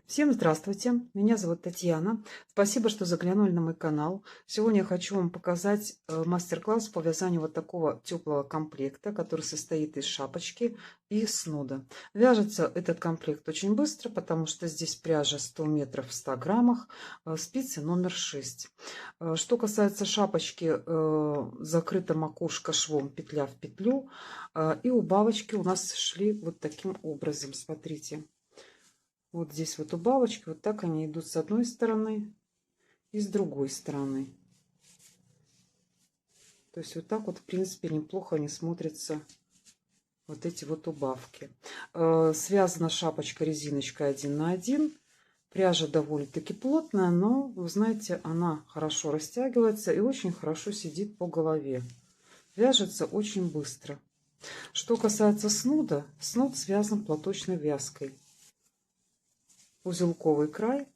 Всем здравствуйте, меня зовут Татьяна. Спасибо, что заглянули на мой канал. Сегодня я хочу вам показать мастер-класс по вязанию вот такого теплого комплекта, который состоит из шапочки и снуда. Вяжется этот комплект очень быстро, потому что здесь пряжа 100 метров в 100 граммах, спицы номер 6. Что касается шапочки, закрыта макушка швом петля в петлю, и убавочки у нас шли вот таким образом, смотрите. Вот здесь вот убавочки, вот так они идут с одной стороны и с другой стороны. То есть вот так вот, в принципе, неплохо они смотрятся, вот эти вот убавки. Связана шапочка резиночкой 1 на 1. Пряжа довольно-таки плотная, но, вы знаете, она хорошо растягивается и очень хорошо сидит по голове. Вяжется очень быстро. Что касается снуда, снуд связан платочной вязкой. Узелковый край,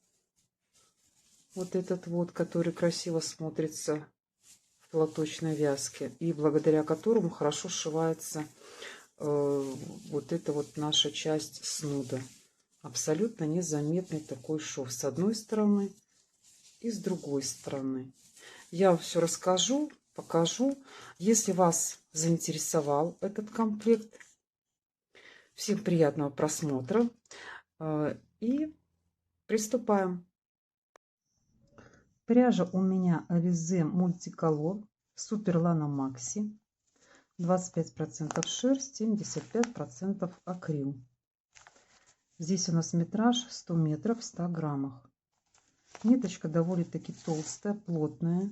вот этот вот, который красиво смотрится в платочной вязке, и благодаря которому хорошо сшивается вот эта вот наша часть снуда. Абсолютно незаметный такой шов с одной стороны и с другой стороны. Я вам все расскажу, покажу. Если вас заинтересовал этот комплект, всем приятного просмотра и приступаем. Пряжа у меня Alize Multicolor Super Lana Maxi. 25% шерсть, 75% акрил. Здесь у нас метраж 100 метров в 100 граммах. Ниточка довольно-таки толстая, плотная.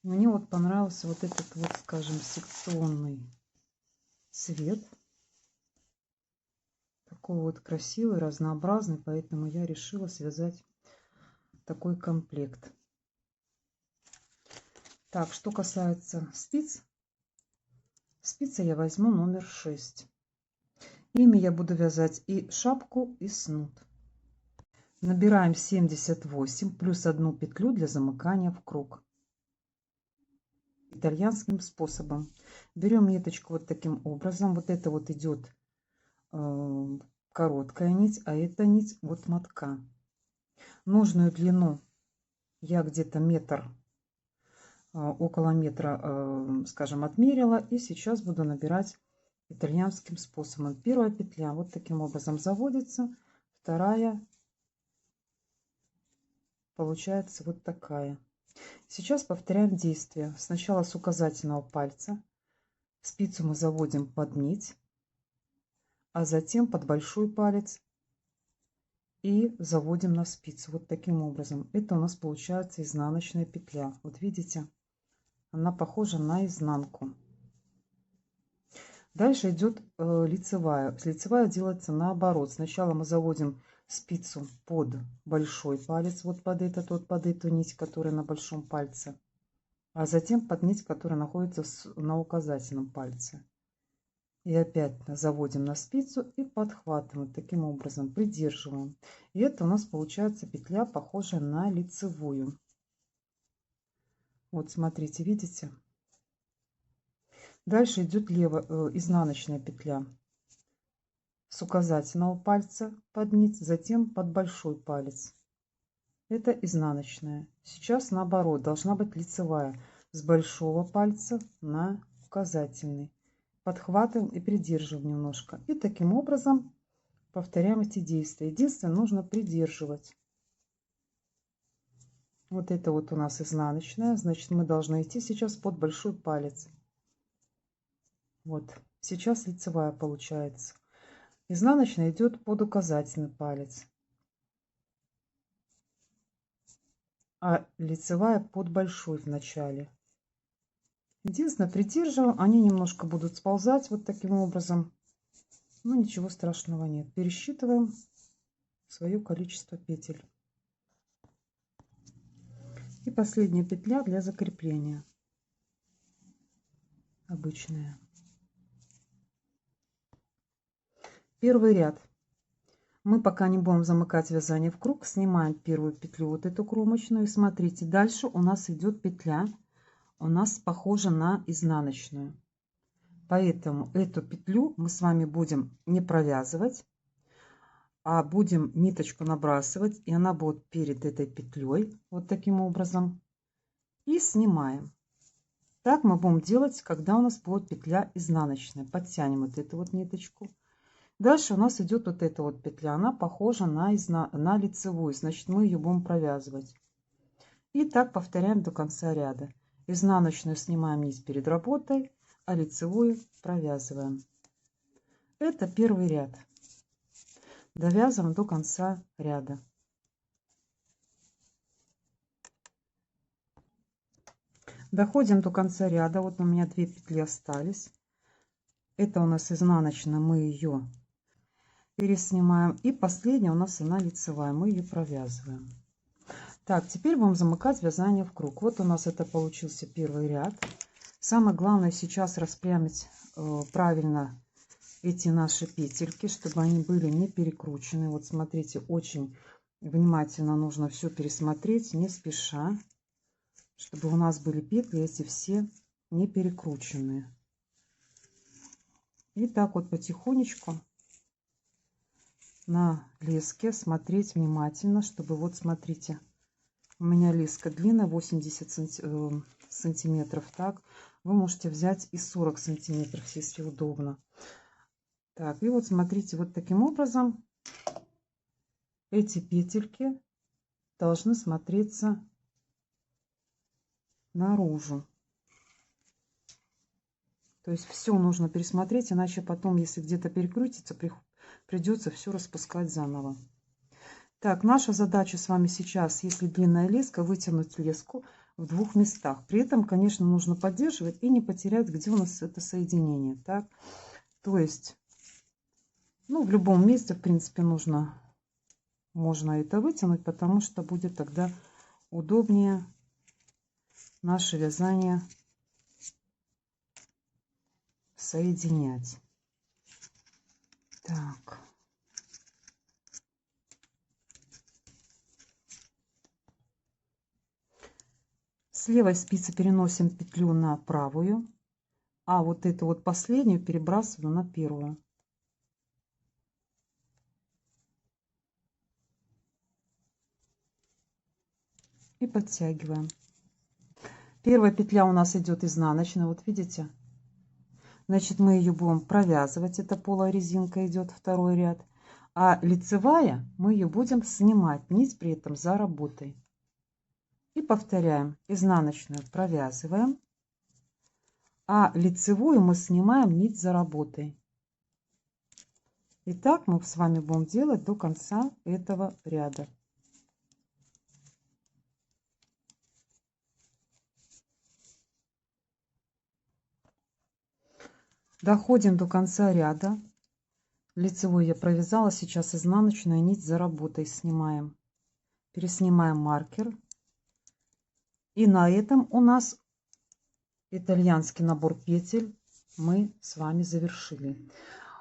Мне вот понравился вот этот вот, скажем, секционный цвет. Такой вот красивый, разнообразный, поэтому я решила связать такой комплект. Так, что касается спиц. Спицы я возьму номер 6. Ими я буду вязать и шапку, и снуд. Набираем 78 плюс 1 петлю для замыкания в круг. Итальянским способом. Берем ниточку вот таким образом. Вот это вот идет короткая нить, а это нить от мотка. Нужную длину я где-то метр, около метра, скажем, отмерила. И сейчас буду набирать итальянским способом. Первая петля вот таким образом заводится, вторая получается вот такая. Сейчас повторяем действие. Сначала с указательного пальца спицу мы заводим под нить, а затем под большой палец и заводим на спицу вот таким образом. Это у нас получается изнаночная петля. Вот видите, она похожа на изнанку. Дальше идет лицевая. Лицевая делается наоборот. Сначала мы заводим спицу под большой палец, вот под этот, вот под эту нить, которая на большом пальце, а затем под нить, которая находится на указательном пальце. И опять заводим на спицу и подхватываем таким образом, придерживаем. И это у нас получается петля, похожая на лицевую. Вот смотрите, видите? Дальше идет изнаночная петля. С указательного пальца под нить, затем под большой палец. Это изнаночная. Сейчас наоборот, должна быть лицевая. С большого пальца на указательный. Подхватываем и придерживаем немножко. И таким образом повторяем эти действия. Единственное, нужно придерживать. Вот это вот у нас изнаночная. Значит, мы должны идти сейчас под большой палец. Вот. Сейчас лицевая получается. Изнаночная идет под указательный палец, а лицевая под большой в начале. Единственное, придерживаем, они немножко будут сползать вот таким образом, но ничего страшного нет. Пересчитываем свое количество петель. И последняя петля для закрепления, обычная. Первый ряд. Мы пока не будем замыкать вязание в круг, снимаем первую петлю, вот эту кромочную, и смотрите, дальше у нас идет петля, у нас похожа на изнаночную. Поэтому эту петлю мы с вами будем не провязывать, а будем ниточку набрасывать, и она будет перед этой петлей, вот таким образом, и снимаем. Так мы будем делать, когда у нас будет петля изнаночная. Подтянем вот эту вот ниточку. Дальше у нас идет вот эта вот петля, она похожа на лицевую, значит мы ее будем провязывать. И так повторяем до конца ряда. Изнаночную снимаем нить перед работой, а лицевую провязываем. Это первый ряд. Довязываем до конца ряда. Доходим до конца ряда. Вот у меня 2 петли остались. Это у нас изнаночная, мы ее переснимаем. И последняя у нас она лицевая, мы ее провязываем. Так, теперь будем замыкать вязание в круг. Вот у нас это получился первый ряд. Самое главное сейчас распрямить правильно эти наши петельки, чтобы они были не перекручены. Вот смотрите, очень внимательно нужно все пересмотреть, не спеша, чтобы у нас были петли эти все не перекрученные. И так вот потихонечку на леске смотреть внимательно, чтобы вот смотрите, у меня леска длинная 80 сантиметров, так вы можете взять и 40 сантиметров, если удобно. Так, и вот смотрите, вот таким образом эти петельки должны смотреться наружу. То есть все нужно пересмотреть, иначе потом, если где-то перекрутится, придется все распускать заново. Так, наша задача с вами сейчас, если длинная леска, вытянуть леску в 2 местах. При этом, конечно, нужно поддерживать и не потерять, где у нас это соединение. Так, то есть, ну, в любом месте, в принципе, можно это вытянуть, потому что будет тогда удобнее наше вязание соединять. Так. С левой спицы переносим петлю на правую, а вот эту вот последнюю перебрасываю на первую. И подтягиваем. Первая петля у нас идет изнаночная, вот видите? Значит, мы ее будем провязывать, это полая резинка идет, второй ряд. А лицевая, мы ее будем снимать, нить при этом за работой. И повторяем, изнаночную провязываем, а лицевую мы снимаем нить за работой. И так мы с вами будем делать до конца этого ряда. Доходим до конца ряда. Лицевой я провязала, сейчас изнаночную нить за работой снимаем. Переснимаем маркер. И на этом у нас итальянский набор петель мы с вами завершили.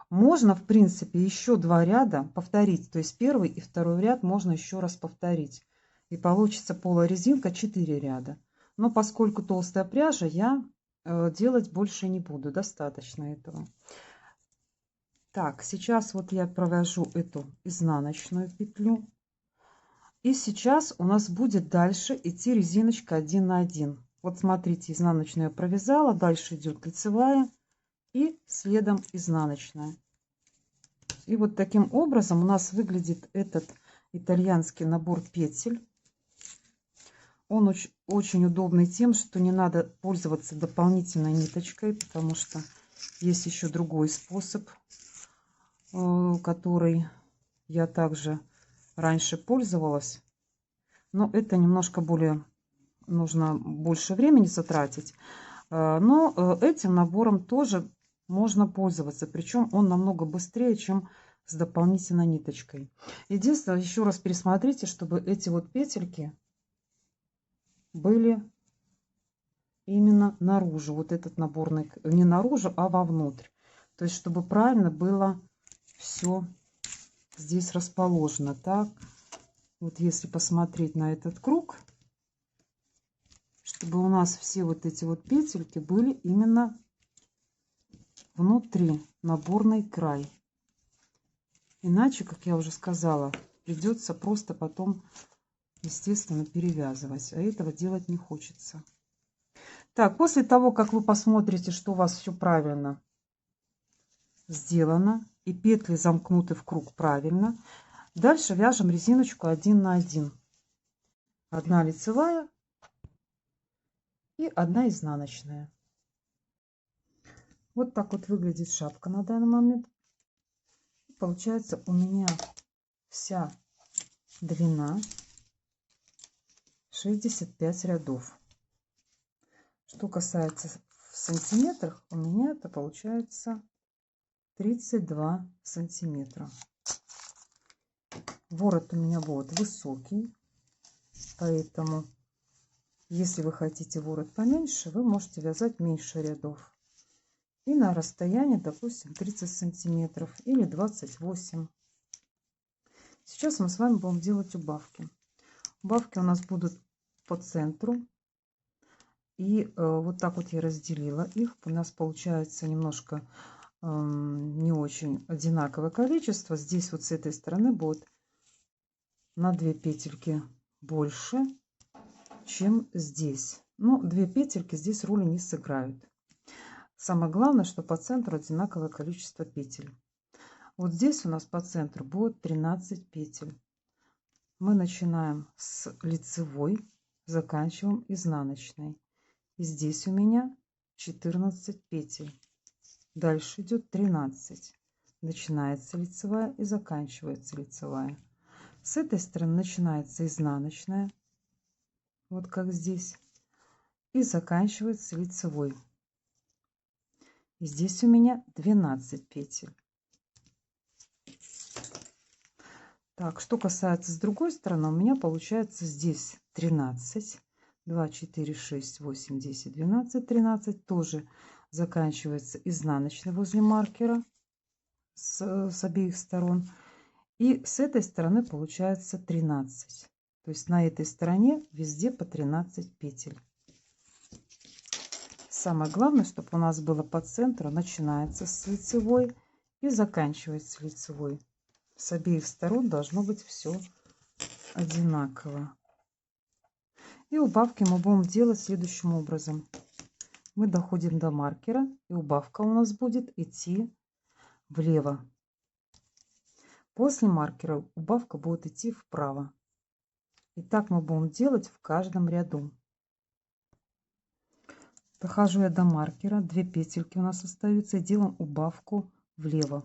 Можно, в принципе, еще 2 ряда повторить. То есть первый и второй ряд можно еще раз повторить. И получится полая резинка 4 ряда. Но поскольку толстая пряжа, я делать больше не буду. Достаточно этого. Так, сейчас вот я провяжу эту изнаночную петлю. И сейчас у нас будет дальше идти резиночка 1 на 1. Вот смотрите, изнаночную я провязала, дальше идет лицевая и следом изнаночная. И вот таким образом у нас выглядит этот итальянский набор петель. Он очень удобный тем, что не надо пользоваться дополнительной ниточкой, потому что есть еще другой способ, который я также раньше пользовалась. Но это немножко более, нужно больше времени затратить. Но этим набором тоже можно пользоваться. Причем он намного быстрее, чем с дополнительной ниточкой. Единственное, еще раз пересмотрите, чтобы эти вот петельки были именно наружу. Вот этот наборный, не наружу, а вовнутрь. То есть, чтобы правильно было все здесь расположено. Так, вот если посмотреть на этот круг, чтобы у нас все вот эти вот петельки были именно внутри, наборный край. Иначе, как я уже сказала, придется просто потом, естественно, перевязывать. А этого делать не хочется. Так, после того, как вы посмотрите, что у вас все правильно сделано, и петли замкнуты в круг правильно, дальше вяжем резиночку 1 на 1. Одна лицевая и одна изнаночная. Вот так вот выглядит шапка на данный момент. Получается у меня вся длина 65 рядов. Что касается в сантиметрах, у меня это получается 32 сантиметра. Ворот у меня будет высокий, поэтому если вы хотите ворот поменьше, вы можете вязать меньше рядов. И на расстояние, допустим, 30 сантиметров или 28. Сейчас мы с вами будем делать убавки. Убавки у нас будут по центру. И вот так вот я разделила их. У нас получается немножко не очень одинаковое количество. Здесь вот с этой стороны будет на 2 петельки больше, чем здесь. Но 2 петельки здесь роли не сыграют. Самое главное, что по центру одинаковое количество петель. Вот здесь у нас по центру будет 13 петель. Мы начинаем с лицевой, заканчиваем изнаночной. И здесь у меня 14 петель. Дальше идет 13. Начинается лицевая и заканчивается лицевая. С этой стороны начинается изнаночная. Вот как здесь. И заканчивается лицевой. И здесь у меня 12 петель. Так, что касается с другой стороны, у меня получается здесь 13. 2, 4, 6, 8, 10, 12, 13. Тоже заканчивается изнаночной возле маркера с обеих сторон. И с этой стороны получается 13. То есть на этой стороне везде по 13 петель. Самое главное, чтобы у нас было по центру, начинается с лицевой и заканчивается лицевой. С обеих сторон должно быть все одинаково. И убавки мы будем делать следующим образом. Мы доходим до маркера, и убавка у нас будет идти влево. После маркера убавка будет идти вправо. И так мы будем делать в каждом ряду. Дохожу я до маркера, 2 петельки у нас остаются, и делаем убавку влево.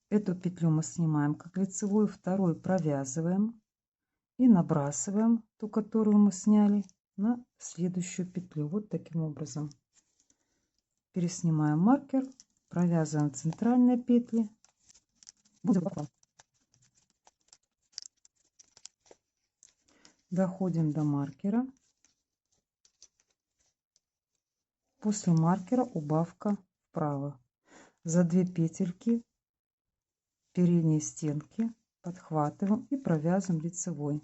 Эту петлю мы снимаем как лицевую, вторую провязываем и набрасываем ту, которую мы сняли, на следующую петлю. Вот таким образом. Переснимаем маркер, провязываем центральные петли. Доходим до маркера. После маркера убавка вправо. За 2 петельки передней стенки подхватываем и провязываем лицевой.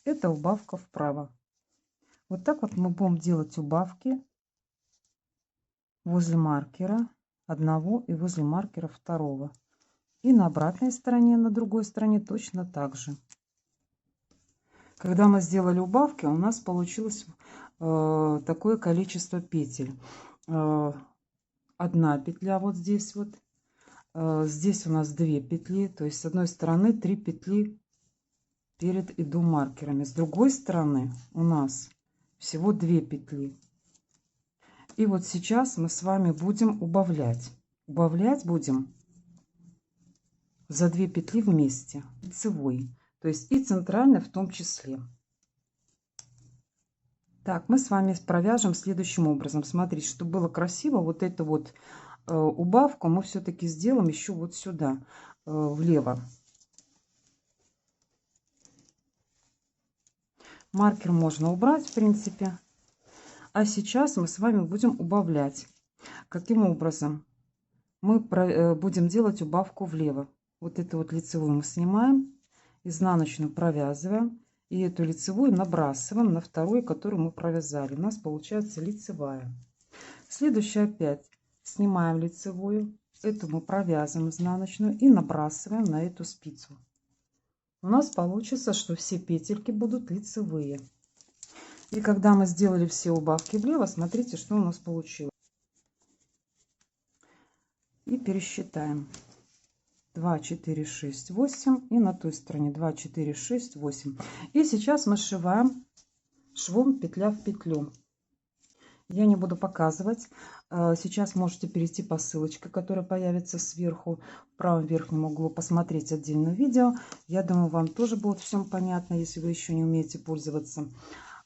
Это убавка вправо. Вот так вот мы будем делать убавки возле маркера одного и возле маркера второго. И на обратной стороне, на другой стороне точно так же. Когда мы сделали убавки, у нас получилось такое количество петель. Одна петля вот здесь вот. Здесь у нас 2 петли. То есть с одной стороны 3 петли перед и до маркерами. С другой стороны у нас всего 2 петли. И вот сейчас мы с вами будем убавлять. Убавлять будем за 2 петли вместе. Лицевой. То есть и центральной в том числе. Так, мы с вами провяжем следующим образом. Смотрите, чтобы было красиво, вот эту вот убавку мы все-таки сделаем еще вот сюда, влево. Маркер можно убрать, в принципе. А сейчас мы с вами будем убавлять. Каким образом? Мы будем делать убавку влево. Вот эту вот лицевую мы снимаем, изнаночную провязываем. И эту лицевую набрасываем на вторую, которую мы провязали. У нас получается лицевая. Следующая опять снимаем лицевую, эту мы провязываем изнаночную и набрасываем на эту спицу. У нас получится, что все петельки будут лицевые. И когда мы сделали все убавки влево, смотрите, что у нас получилось. И пересчитаем. 2, 4, 6, 8. И на той стороне 2, 4, 6, 8. И сейчас мы сшиваем швом петля в петлю. Я не буду показывать. Сейчас можете перейти по ссылочке, которая появится сверху в правом верхнем углу, посмотреть отдельное видео. Я думаю, вам тоже будет всем понятно, если вы еще не умеете пользоваться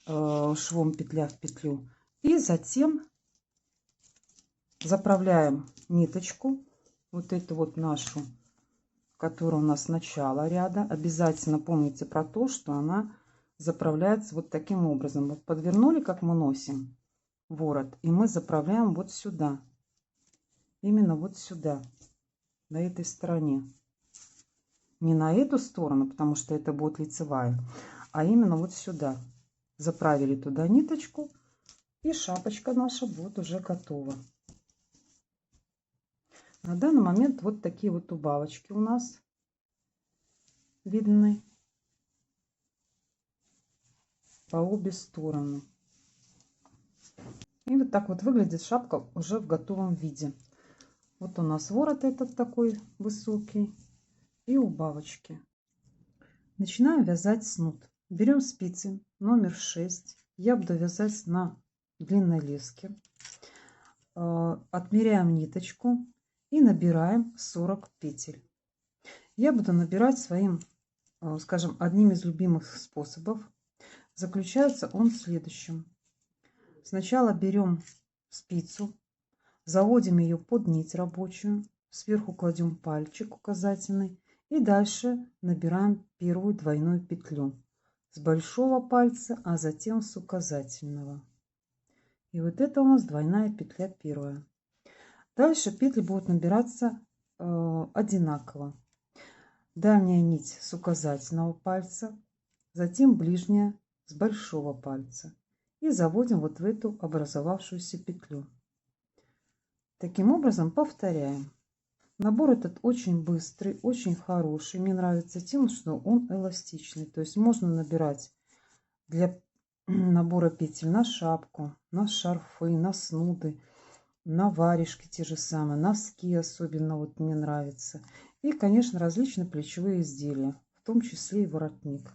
швом петля в петлю. И затем заправляем ниточку, вот эту вот нашу, которая у нас начало ряда. Обязательно помните про то, что она заправляется вот таким образом. Вот подвернули, как мы носим ворот, и мы заправляем вот сюда, именно вот сюда, на этой стороне, не на эту сторону, потому что это будет лицевая, а именно вот сюда заправили туда ниточку, и шапочка наша будет уже готова. На данный момент вот такие вот убавочки у нас видны по обе стороны. И вот так вот выглядит шапка уже в готовом виде. Вот у нас ворот этот такой высокий и убавочки. Начинаем вязать снуд. Берем спицы номер 6. Я буду вязать на длинной леске. Отмеряем ниточку и набираем 40 петель. Я буду набирать своим, скажем, одним из любимых способов. Заключается он в следующем. Сначала берем спицу, заводим ее под нить рабочую, сверху кладем пальчик указательный и дальше набираем первую двойную петлю с большого пальца, а затем с указательного. И вот это у нас двойная петля первая. Дальше петли будут набираться одинаково. Дальняя нить с указательного пальца, затем ближняя с большого пальца. И заводим вот в эту образовавшуюся петлю. Таким образом повторяем. Набор этот очень быстрый, очень хороший. Мне нравится тем, что он эластичный. То есть можно набирать для набора петель на шапку, на шарфы, на снуды, на варежки те же самые, носки особенно вот мне нравится. И, конечно, различные плечевые изделия, в том числе и воротник.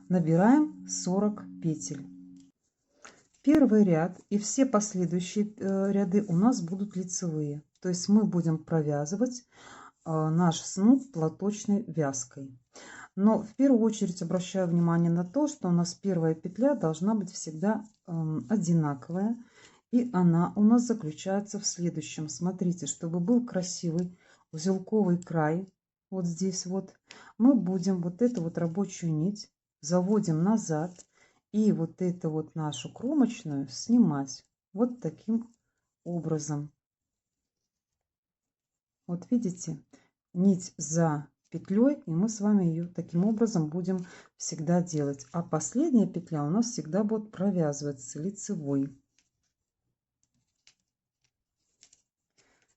Набираем 40 петель. Первый ряд и все последующие ряды у нас будут лицевые. То есть мы будем провязывать наш снуд платочной вязкой. Но в первую очередь обращаю внимание на то, что у нас первая петля должна быть всегда одинаковая. И она у нас заключается в следующем. Смотрите, чтобы был красивый узелковый край, вот здесь вот, мы будем вот эту вот рабочую нить заводим назад. И вот эту вот нашу кромочную снимать вот таким образом. Вот видите, нить за петлей, и мы с вами ее таким образом будем всегда делать. А последняя петля у нас всегда будет провязываться лицевой.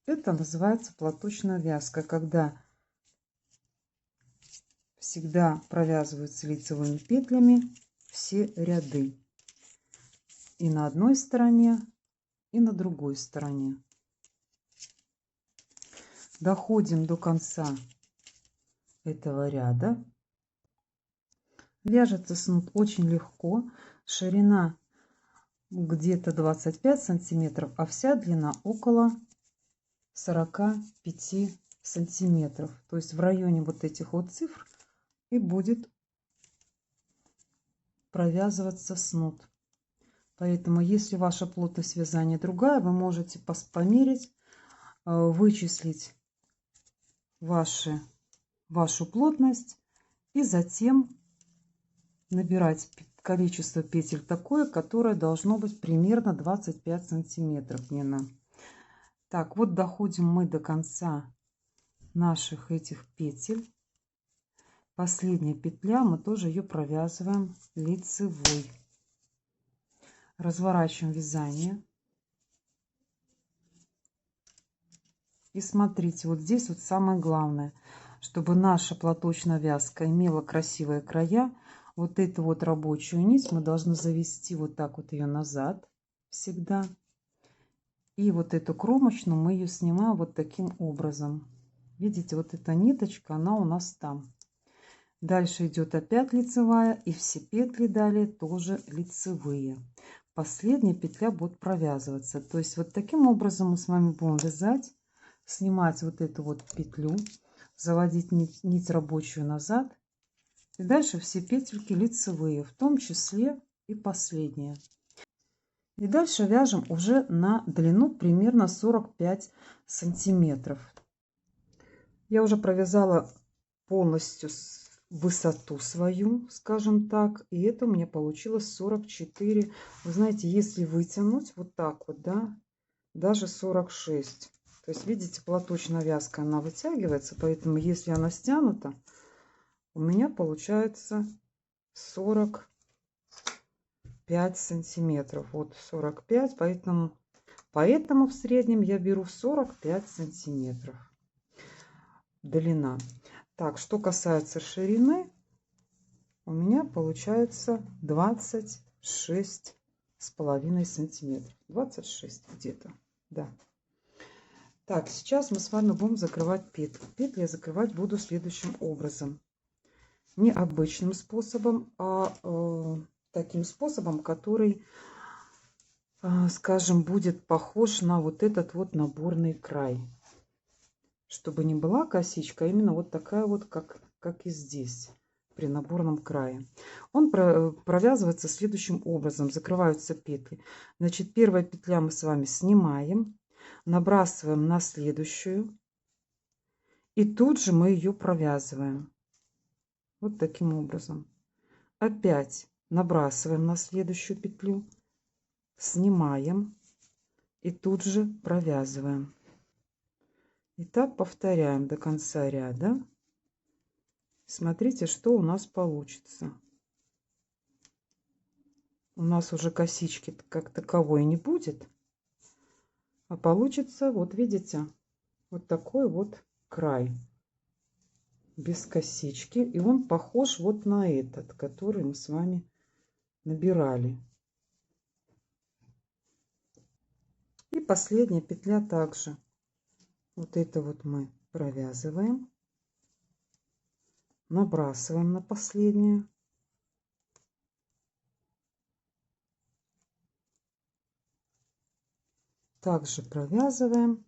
Это называется платочная вязка, когда всегда провязываются лицевыми петлями все ряды. И на одной стороне, и на другой стороне. Доходим до конца этого ряда. Вяжется снуд очень легко. Ширина где-то 25 сантиметров, а вся длина около 45 сантиметров. То есть в районе вот этих вот цифр и будет провязываться снуд. Поэтому, если ваша плотность вязания другая, вы можете померить, вычислить вашу плотность и затем набирать количество петель такое, которое должно быть примерно 25 сантиметров длина. Так, вот доходим мы до конца наших этих петель. Последняя петля, мы тоже ее провязываем лицевой. Разворачиваем вязание. И смотрите, вот здесь вот самое главное, чтобы наша платочная вязка имела красивые края. Вот эту вот рабочую нить мы должны завести вот так вот ее назад всегда. И вот эту кромочную мы ее снимаем вот таким образом. Видите, вот эта ниточка, она у нас там. Дальше идет опять лицевая, и все петли далее тоже лицевые. Последняя петля будет провязываться. То есть вот таким образом мы с вами будем вязать, снимать вот эту вот петлю, заводить нить рабочую назад. И дальше все петельки лицевые, в том числе и последняя. И дальше вяжем уже на длину примерно 45 сантиметров. Я уже провязала полностью высоту свою, скажем так, и это у меня получилось 44. Вы знаете, если вытянуть вот так вот, да, даже 46. То есть, видите, платочная вязка, она вытягивается, поэтому если она стянута, у меня получается 45 сантиметров. Вот 45, поэтому в среднем я беру 45 сантиметров длина. Так, что касается ширины, у меня получается 26,5 сантиметров. 26 где-то, да. Так, сейчас мы с вами будем закрывать петли. Петли я закрывать буду следующим образом. Не обычным способом, а таким способом, который, скажем, будет похож на вот этот вот наборный край. Чтобы не была косичка, а именно вот такая вот, как и здесь, при наборном крае. Он провязывается следующим образом. Закрываются петли. Значит, первая петля мы с вами снимаем, набрасываем на следующую. И тут же мы ее провязываем. Вот таким образом. Опять набрасываем на следующую петлю, снимаем и тут же провязываем. И так повторяем до конца ряда. Смотрите, что у нас получится. У нас уже косички как таковой не будет, а получится, вот видите, вот такой вот край без косички. И он похож вот на этот, который мы с вами набирали. И последняя петля также. Вот это вот мы провязываем, набрасываем на последнюю. Также провязываем.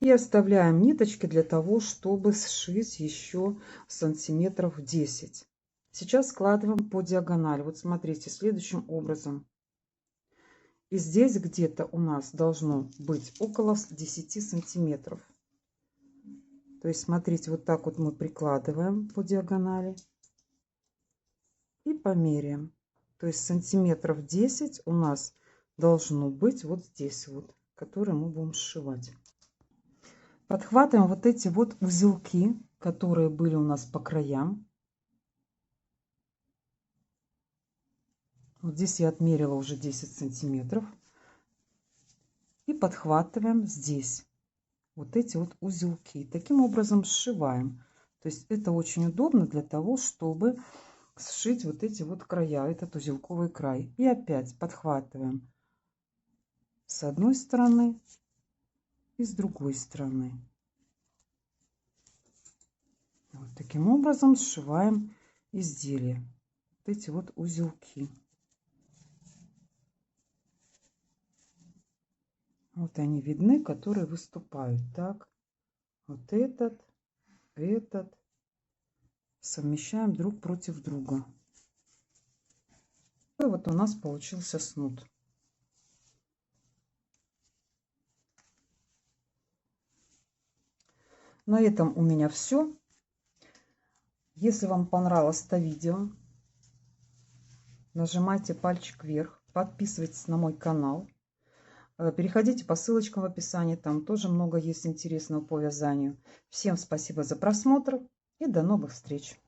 И оставляем ниточки для того, чтобы сшить еще сантиметров 10. Сейчас складываем по диагонали. Вот смотрите, следующим образом. И здесь где-то у нас должно быть около 10 сантиметров. То есть, смотрите, вот так вот мы прикладываем по диагонали и померяем. То есть сантиметров 10 у нас должно быть вот здесь вот, которые мы будем сшивать. Подхватываем вот эти вот узелки, которые были у нас по краям. Вот здесь я отмерила уже 10 сантиметров. И подхватываем здесь вот эти вот узелки. Таким образом сшиваем. То есть это очень удобно для того, чтобы сшить вот эти вот края, этот узелковый край. И опять подхватываем с одной стороны и с другой стороны. Вот таким образом сшиваем изделие. Вот эти вот узелки. Вот они видны, которые выступают. Так, вот этот. Совмещаем друг против друга. И вот у нас получился снуд. На этом у меня все. Если вам понравилось это видео, нажимайте пальчик вверх, подписывайтесь на мой канал. Переходите по ссылочкам в описании, там тоже много есть интересного по вязанию. Всем спасибо за просмотр и до новых встреч!